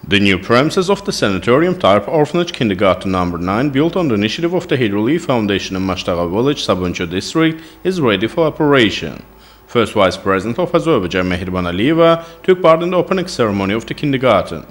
The new premises of the sanatorium-type orphanage-kindergarten number 9, built on the initiative of the Heydar Aliyev Foundation in Mashtagha village, Sabuncu district, is ready for operation. First Vice President of Azerbaijan Mehriban Aliyeva took part in the opening ceremony of the kindergarten.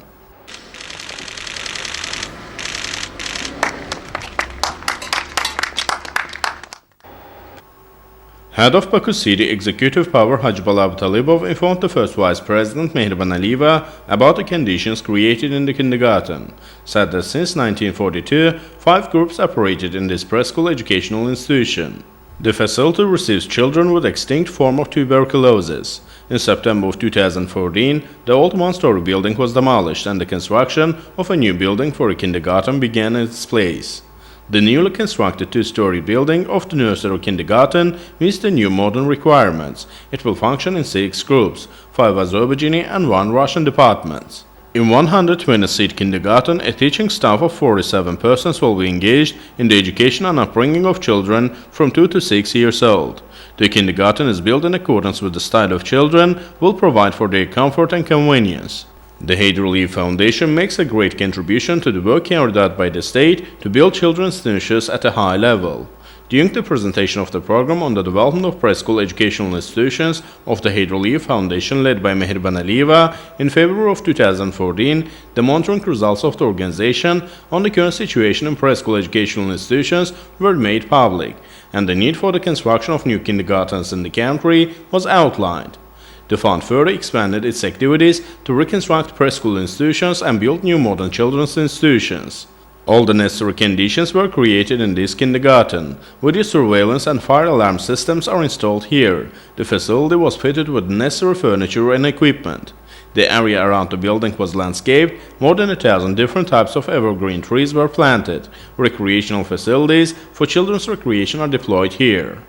Head of Baku City Executive Power Heydar Aliyev informed the First Vice President Mehriban Aliyeva about the conditions created in the kindergarten, said that since 1942, 5 groups operated in this preschool educational institution. The facility receives children with extinct form of tuberculosis. In September of 2014, the old one-story building was demolished and the construction of a new building for a kindergarten began in its place. The newly constructed 2-story building of the nursery kindergarten meets the new modern requirements. It will function in 6 groups, 5 Azerbaijani and 1 Russian departments. In 120-seat kindergarten, a teaching staff of 47 persons will be engaged in the education and upbringing of children from 2 to 6 years old. The kindergarten is built in accordance with the style of children, will provide for their comfort and convenience. The Heydar Aliyev Foundation makes a great contribution to the work carried out by the state to build children's nurseries at a high level. During the presentation of the program on the development of preschool educational institutions of the Heydar Aliyev Foundation led by Mehriban Aliyeva in February of 2014, the monitoring results of the organization on the current situation in preschool educational institutions were made public, and the need for the construction of new kindergartens in the country was outlined. The fund further expanded its activities to reconstruct preschool institutions and build new modern children's institutions. All the necessary conditions were created in this kindergarten. Video surveillance and fire alarm systems are installed here. The facility was fitted with necessary furniture and equipment. The area around the building was landscaped. More than 1,000 different types of evergreen trees were planted. Recreational facilities for children's recreation are deployed here.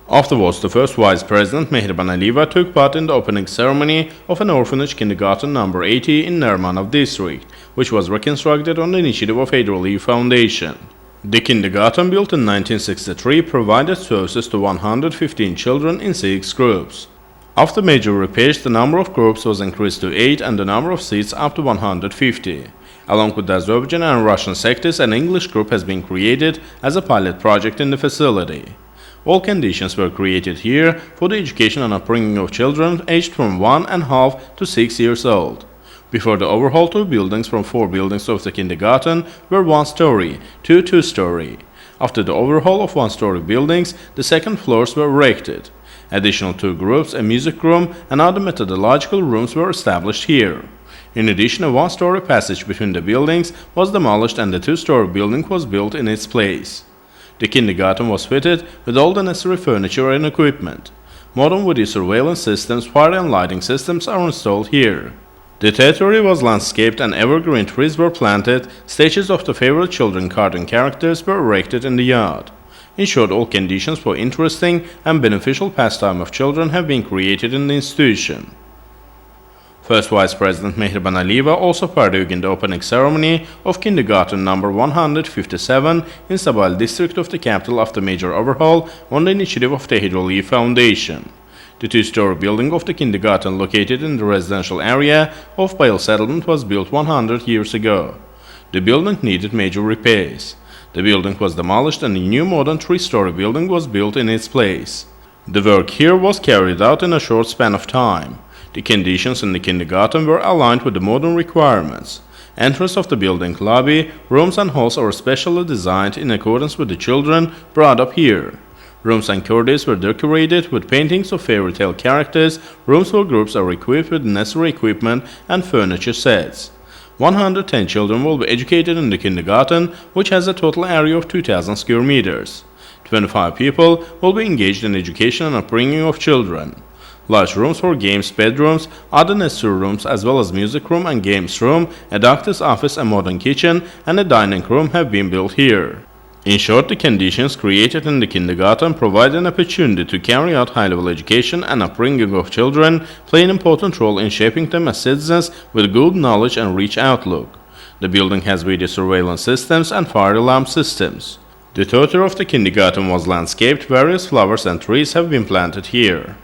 Afterwards, the First Vice President Mehriban Aliyeva took part in the opening ceremony of an orphanage kindergarten number 80 in Narimanov district, which was reconstructed on the initiative of Heydar Aliyev Foundation. The kindergarten, built in 1963, provided services to 115 children in 6 groups. After major repairs, the number of groups was increased to 8 and the number of seats up to 150. Along with the Azerbaijan and Russian sectors, an English group has been created as a pilot project in the facility. All conditions were created here for the education and upbringing of children aged from 1.5 to 6 years old. Before the overhaul, 2 buildings from 4 buildings of the kindergarten were 1-story, 2 2-story. After the overhaul of 1-story buildings, the second floors were erected. Additional 2 groups, a music room and other methodological rooms were established here. In addition, a 1-story passage between the buildings was demolished and the 2-story building was built in its place. The kindergarten was fitted with all the necessary furniture and equipment. Modern video surveillance systems, fire and lighting systems are installed here. The territory was landscaped and evergreen trees were planted. Statues of the favorite children cartoon characters were erected in the yard. In short, all conditions for interesting and beneficial pastime of children have been created in the institution. First Vice President Mehriban Aliyeva also partook in the opening ceremony of kindergarten number 157 in Sabail district of the capital after major overhaul on the initiative of the Heydar Aliyev Foundation. The 2-story building of the kindergarten located in the residential area of Sabail settlement was built 100 years ago. The building needed major repairs. The building was demolished and a new modern 3-story building was built in its place. The work here was carried out in a short span of time. The conditions in the kindergarten were aligned with the modern requirements. Entrance of the building lobby, rooms and halls are specially designed in accordance with the children brought up here. Rooms and corridors were decorated with paintings of fairy tale characters. Rooms for groups are equipped with necessary equipment and furniture sets. 110 children will be educated in the kindergarten, which has a total area of 2,000 square meters. 25 people will be engaged in education and upbringing of children. Large rooms for games, bedrooms, other necessary rooms as well as music room and games room, a doctor's office, a modern kitchen and a dining room have been built here. In short, the conditions created in the kindergarten provide an opportunity to carry out high-level education and upbringing of children, play an important role in shaping them as citizens with good knowledge and rich outlook. The building has video surveillance systems and fire alarm systems. The territory of the kindergarten was landscaped. Various flowers and trees have been planted here.